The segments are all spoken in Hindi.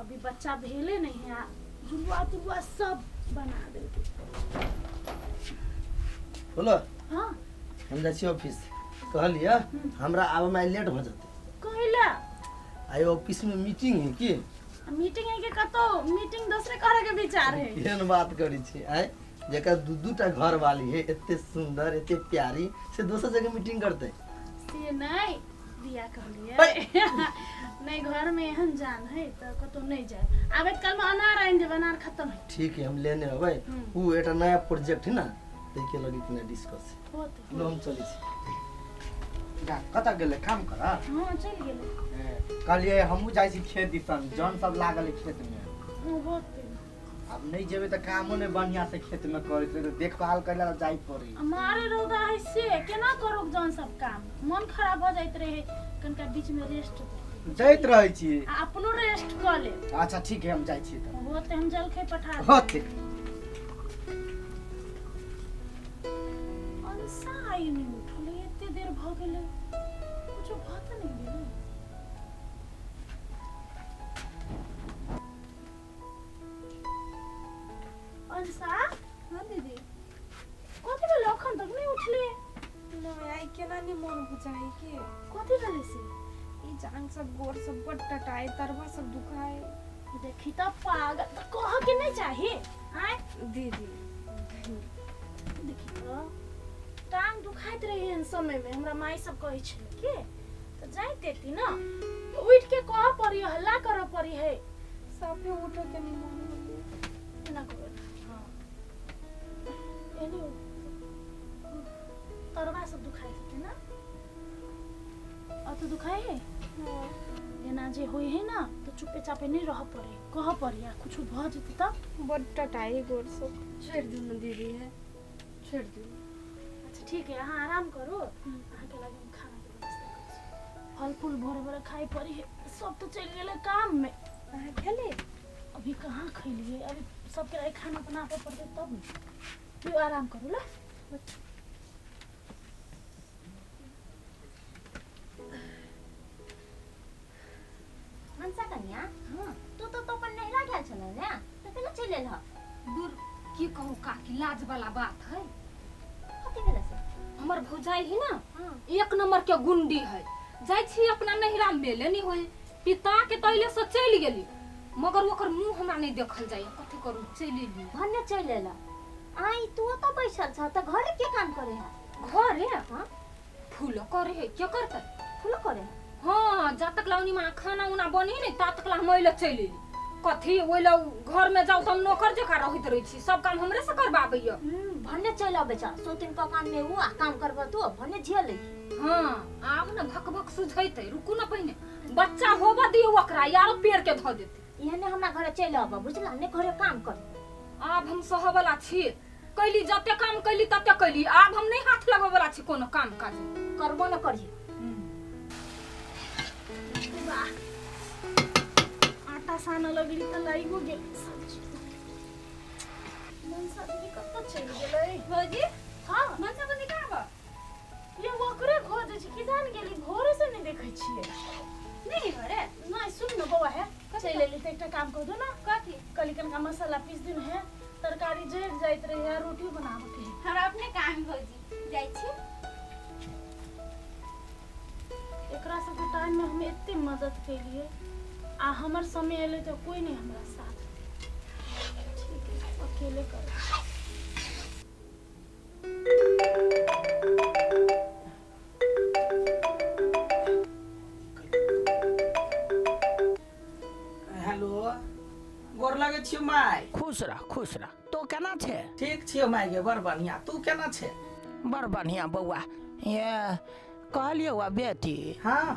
अभी बच्चा भेले नहीं है, जुलवा तुलवा सब बना दे। बोलो हाँ हम जाइ छी ऑफिस कहलिए हमरा आवे में लेट हो जाते कहला आई ऑफिस में मीटिंग है की मीटिंग है के कतो मीटिंग दूसरे करे के विचार है केहन बात करी छी आय जेकर दू-दूटा घर वाली है एते सुंदर एते प्यारी से दोसर जगह मीटिंग करते से नहीं दिया कहलिए नहीं घर में एहन जान है तो कतो नहीं जाए आबे कल में अनार आइन जे अनार खत्म है ठीक है हम लेने अबै उ एटा नया प्रोजेक्ट है ना तै के लगी तने डिस्कस होते लो हम चली छी जा कता गेले काम करा हां चल गेले कहलिए हमहू जाइ छी खेत दिसन जन सब लागल है खेत में हां होते अब नहीं जेबे त कामो ने बढ़िया से खेत में करत रहे देखभाल कैला जाई पड़ी हमारे रौदा है से केना करो जौन सब काम मन खराब हो जाइत रहे कनका बीच में रेस्ट जाइत रहै छी अपनो रेस्ट कर ले अच्छा ठीक है हम जाइ छी त होते हम जलखे पठा होते अंसा आई नहीं उठले एते देर भ गेले कुछ बात नहीं गेले अंसा हाँ दीदी कथि भेले अखन तक नहीं उठले नहीं आई केना नहीं मन बुझाई के कथि भेले से ई जांग सब गोर सब बट टटाए तरवा सब दुखाए देखी त पागल त कह के नहीं चाहिए आय दीदी देखी त टांग दुखाइत रही है समय में हमरा माई सब कहै छै के त जाई देती ना उठ के कह पड़ी हल्ला कर पड़ी है साफे उठो के नहीं मन ना करो हां एनी तरवा सब दुखाई थे ना तो दुखाए है एना जे होई है ना तो चुपे चापे नहीं रह पड़े कह पड़ी या कुछ भ जते तब बट टटाए गोर सब छोड़ दू ना दीदी है छोड़ दू अच्छा ठीक है हां आराम करो आहा के लगे खाना के व्यवस्था कर छी फल फूल भोरे भोरे खाई पड़ी है सब तो चल गेले काम में आहा खेले अभी कहाँ खैलिए अभी सबके लिए खाना बनावे पड़ते तब तू आराम करो ला मनसा कन्या तू तो अपन नहिरा गेल छले ने तो केना चले ल दूर की कहू काकी लाज वाला बात है कथि भेले से हमर भौजाई है ना एक नंबर के गुंडी है जाय छी अपना नहिरा मेले नहीं होई पिता के तैले से चल गेली मगर ओकर मुंह हमरा नहीं देखल जाय कथि करू चली ली भन्ने चले ल आई तू तो बैठल छ त घरे के काम करे है घरे हां फूल करे है क्या करते फूल करे है हां जा तक लाउनी मां खाना उना बनी नहीं ता तक ला मैले चली ली कथि ओइला घर में जाऊ त हम नौकर जका रहित रही छी सब काम हमरे से करबाबैय भन्ने चल बेचा सोतिन का काम में वो काम करबा तू भन्ने झेल हां आब न भक भक सुझैते रुकू न पहिने बच्चा होबा दियो ओकरा यार पेड़ के ध देते इहने हमरा घरे चल आबा बुझला ने घरे काम कर आब हम सहबला छी कैली जते काम कैली तते कैली आब हम नहीं हाथ लगबला छी कोनो काम काज करबो न करी आटा साना लगली त लाइगो गेल मनसा दीदी कत चल गेलै भौजी हां मनसा बनी का बा ये ओकरे खोज छी कि जान गेली भोरे से नहीं देखै छियै नहीं घरे नहीं सुन न बौआ है चल लेली त एकटा काम कर दो ना कथि कलिकन का मसाला पीस दिन है तरकारी जड़ जाइत रहे है रोटी बनावे के हमरा अपने काम भौजी जाई छी एकरा सब के टाइम में हम एते मदद केलिए आ हमर समय एले तो कोई नहीं हमरा साथ ठीक है अकेले कर हेलो गोर लगे छियो माय खुश रह तो केना छे ठीक छियो माय गे बड़ बढ़िया तू केना छे बड़ बढ़िया बौआ ये कहलियो वा बेटी हां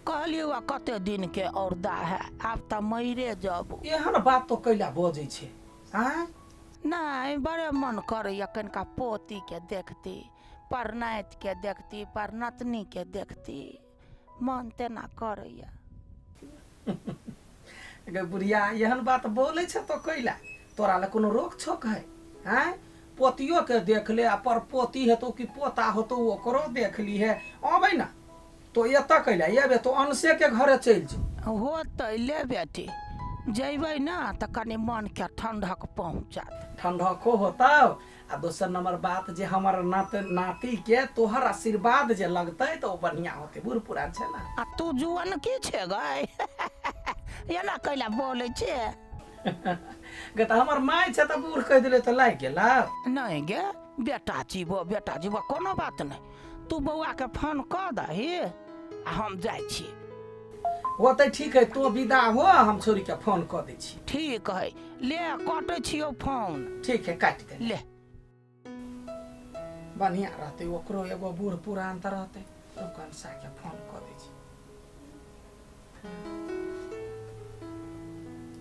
कहलियो वा कते दिन के औरदा है आप त मइरे जब एहन बात तो कैला बजै छे हां नहीं बड़े मन करैया कनिका पोती के देखती परनाइत के देखती परनतनी के देखती मन तेना करैया गे बुढ़िया एहन बात बोले छे तो कैला तोरा ले कोनो रोक छोक है हैं पोतियो के देख ले आ पर पोती है तो कि पोता हो तो ओकरो देख ली है अबै ना तो एता कैला ये बे तो अनसे के घरे चल जो हो तो ले बेटी जैबै ना तो कनी मन के ठंडक पहुँचत। ठंडको होता आ दोसर नंबर बात जे हमर नाती के तोहर आशीर्वाद जे लगतै तो बढ़िया होते। बूढ़ पुरान छै ना। आ तू जुअन की छे गै एना कैला बोले छे? गे त हमर माय छै त बूढ़ कह दिले तो लाग गेला। नहीं गे बेटा जीवो कोनो बात नहीं। तू बउआ के फोन कर दही आ हम जाय छी। होते ठीक है, तो विदा हो, हम छोरी के फोन कर दै छी। ठीक है ले काटे छियो फोन। ठीक है काट दे। ले बढ़िया रहते ओकरो एगो बूढ़ पुरान त रहते। दुकान सा के फोन कर दै छी।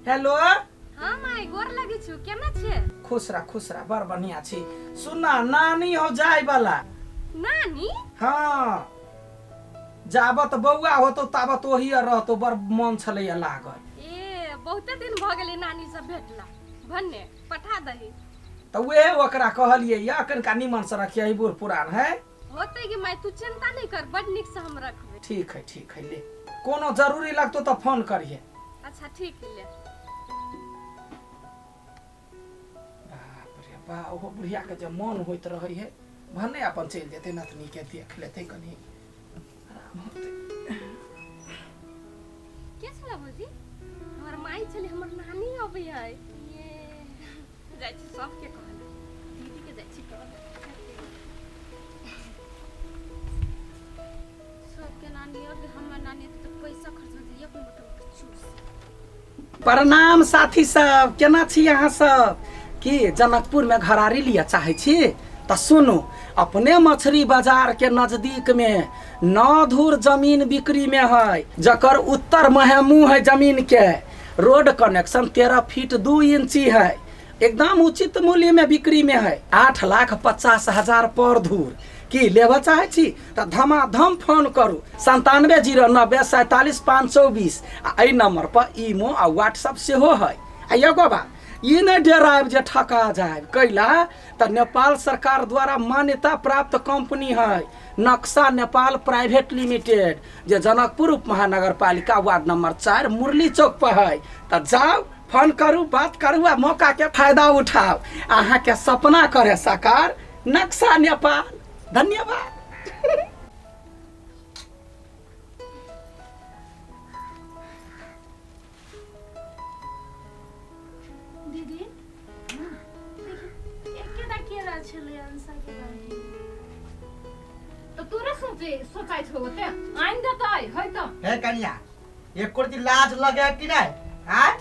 हेलो हाँ माई गोर लगे छु, केना छे? खुश रह बड़ बढ़िया छी। सुना नानी हो जाय वाला। नानी? हाँ जाबत बउआ होतो ताबत ओही रहतो। बड़ मन छलैया लागल। ए बहुते दिन भ गेलै नानी से भेटला। भन्ने पठा दही। त वे ओकरा कहलिए या कनका निमन से रखिए, बूढ़ पुरान है। होते कि माई तू चिंता नहीं कर, बड़ निक से हम रखबे। ठीक है ले। कोनो जरूरी लगतो तो फोन करिए। अच्छा ठीक ले। बाप रे बा, ओहो बुढ़िया के जब मन होइत रहे है भने अपन चल जेते नतनी के देख लेते कनी आराम होते। के छला बोजी? हमर माई छले, हमर नानी अबै है। ये जाय छी सब के कहल, दीदी के जाय छी कहल। सब के नानी और हमर नानी तो पैसा खर्च हो जाय अपन बटन के चूस। प्रणाम साथी सब, केना छी अहाँ सब? की जनकपुर में घरारी लिया चाहे छी त सुनो, अपने मछली बाजार के नजदीक में 9 धूर जमीन बिक्री में है, जकर उत्तर मुंह है जमीन के। रोड कनेक्शन 13 फीट 2 इंची है, एकदम उचित मूल्य में बिक्री में है। 8,50,000 पर धूर। की लेवा चाहे छी त धमाधम फोन करू 9709474524। आ एहि नंबर पर ईमो आ व्हाट्सएप सेहो है। आ एगो बात ये नहीं डराब जे ठका जाए कैला त नेपाल सरकार द्वारा मान्यता प्राप्त कंपनी है नक्शा नेपाल प्राइवेट लिमिटेड, जे जनकपुर उप महानगर पालिका वार्ड नंबर 4 मुरली चौक पर है। त जाओ फोन करू, बात करू आ मौका के फायदा उठाओ। अहाँ के सपना करे साकार नक्शा नेपाल। धन्यवाद। दीदी एकेटा केरा छलै अंसा के बारे। तो तोरे सोचाइ छौ ओते आइन देतै है त। हे कन्या एक कोटी लाज लगे कि नहीं? हां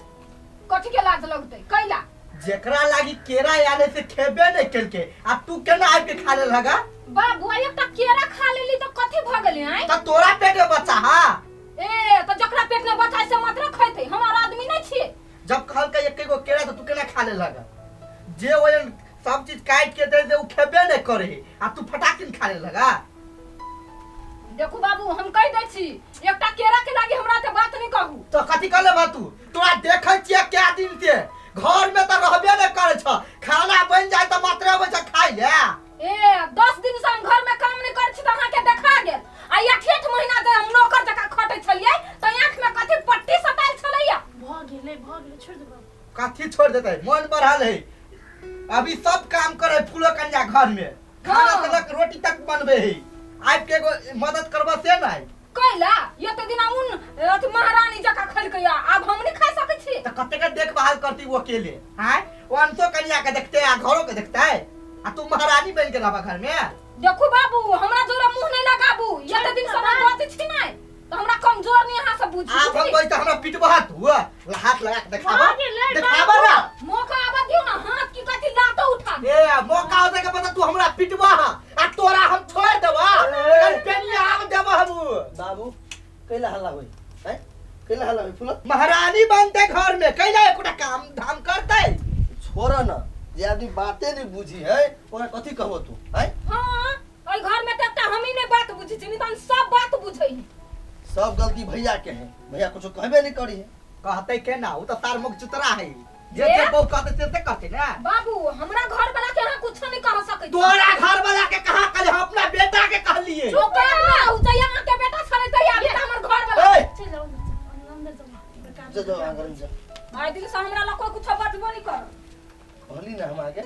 कथि के लाज लगतै कैला? जेकरा लागी केरा आने से खेबे नहीं केलके आ तू केना आइ के खा ले लगा? बाबू एकटा केरा खा लेली त कथि भ गेलै आइ? त तोरा पेट में बच्चा हा? ए त जकरा पेट में बच्चा से मात्र खैतै, हमर आदमी नहीं छियै। जब कहल के एक गो केरा तो तू केना खा ले लगा? जे वो सब चीज काट के दे उ खेबे नहीं करे आ तू फटाकिन खा ले लगा? देखो बाबू हम कह दै छी, एकटा केरा के लागी हमरा ते बात नहीं कहू। तो कथि कहले बा तू? तोरा देखै छियै क्या दिन से घर में त रहबे नहीं करे छ, खाना बन जाए त मात्र आबै छ खाइ ले। ए 10 दिन से हम घर में काम नहीं करै छी त अहाँ के देखा गेल। आ 8 महीना से हम नौकर जका खटै छलियै त आंख में कथि पट्टी सटाल छलैया। भ गेलै छोड़ दे बाबू। कथि छोड़ देतै? मन बढ़ल है, अभी सब काम करे फूलो कन्या घर में, खाना से लक रोटी तक बनबे है। आइ के एगो मदद करबा से नहीं कैला एते दिन उन अथि महारानी जका खलकैया, अब हम नहीं खा सकै छी। त कते के देखभाल करती वो अकेले? हां वो अंतो कन्या के देखते आ घरों के देखते आ तू महारानी बन के रहबा घर में? देखो बाबू हमरा जोरा मुंह नहीं लगाबू, एते दिन से हम बात छी नहीं तो हमरा कमजोर नहीं अहाँ सब बुझी। आप हम कोई त हमरा पिटबा तू हाथ लगा के देखाबा ना मौका आबा दियो ना, हाथ की कथि लातो उठा दे। ए मौका होते के पता तू हमरा पिटबा आ तोरा हम छोड़ देबा कन्या हम देबा हम। बाबू कैला हल्ला होई है? कैला हल्ला होई फुल? महारानी बनते घर में कैला एकोटा काम धाम करते? छोड़ न, जे आदमी बातें नहीं बुझी है ओरा कथि कहबो तू है? हां ओइ घर में त हम ही नहीं बात बुझी छी, नहीं त सब बात बुझै। सब गलती भैया के है, भैया कुछ कहबे नहीं करी है। कहते के ना उ त तार मुख चुतरा है, जे बहु कहते से करते ना। बाबू हमरा घर वाला के अहाँ कुछ नहीं कह सकै छी। तोरा घर वाला के कहा कल हम अपना बेटा के कहलिए? जो कर ना उ जया के बेटा छले तैया अभी हमर घर वाला। ए चल जाओ अंदर जाओ बेकार जा जाओ अंदर जा आई दिल से हमरा ला कोई कुछ बतबो नहीं कर कहली ना हम आगे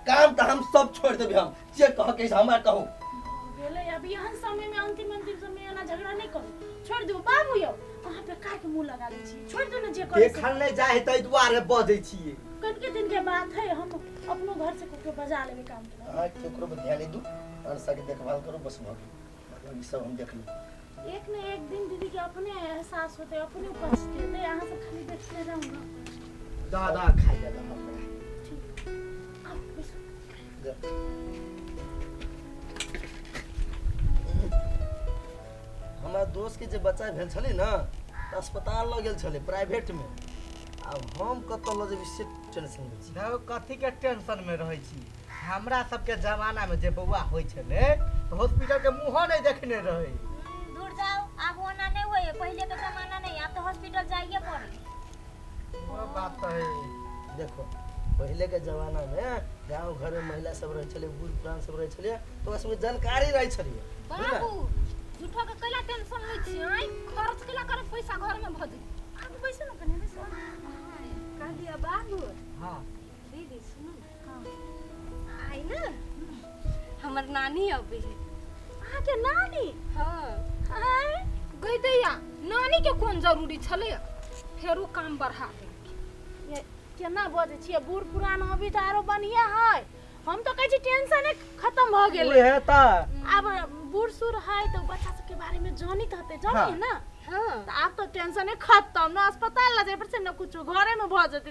काम तो हम सब छोड़ देबे हम जे कह के हमरा कहू गेले अभी एहन समय में अंतिम समय ना झगड़ा नहीं करो छोड़ दो बाबू यो वहां पे काहे के मुंह लगा दै छी छोड़ दो ना जे करे देखल नहीं जाए तै दुआरे बजै छियै कल के दिन के बात है हम अपनो घर से कुछ बजा लेबे काम के हां केकरो पे ध्यान दू अरसा के देखभाल करो बस मतलब ई सब हम देख ली एक न एक दिन दीदी के अपने एहसास होते अपने उपस्थित होते यहाँ से खाली देखते रहूंगा दादा खाइ जा आप बैसो। जा। हमार दोस्त के जे बच्चा भेल छली ना त अस्पताल ल गेल छले प्राइवेट में अब हम कत ल जेबी से टेंशन में छी देखो कथी के टेंशन में रहै छी हमरा सबके जमाना में जे बौआ होइ छले तो हॉस्पिटल के मुंह नहीं देखने रहे दूर जाओ अब होना नहीं हुए पहले के जमाना नहीं अब तो हॉस्पिटल जाइए पड़े वो बात तो है देखो पहले के जमाना में गांव घर में महिला सब रहे छले बूढ़ पुरान सब रहे छले तो उसमें जानकारी रहे छले बाबू झूठो के कैला टेंशन होई छी आई खर्च केला करे पैसा घर में भज आप बैसो ना कने बैसो कह दिया बाबू हां दीदी सुनो हाँ आई ना हमर नानी अबे है आ के नानी हां हाय गई दैया नानी के कौन जरूरी छले फेरो काम बढ़ा दे ये केना बजे छिए बूढ़ पुरान अभी त आरो बढ़िया है हम तो कहै छी टेंशन खत्म भ गेलै है त अब बूढ़ सुर है तो बच्चा सब के बारे में जानित हते जानिए ना हां तो अब तो टेंशन खत्म ना अस्पताल ला जाए पर से ना कुछ घरे में भ जते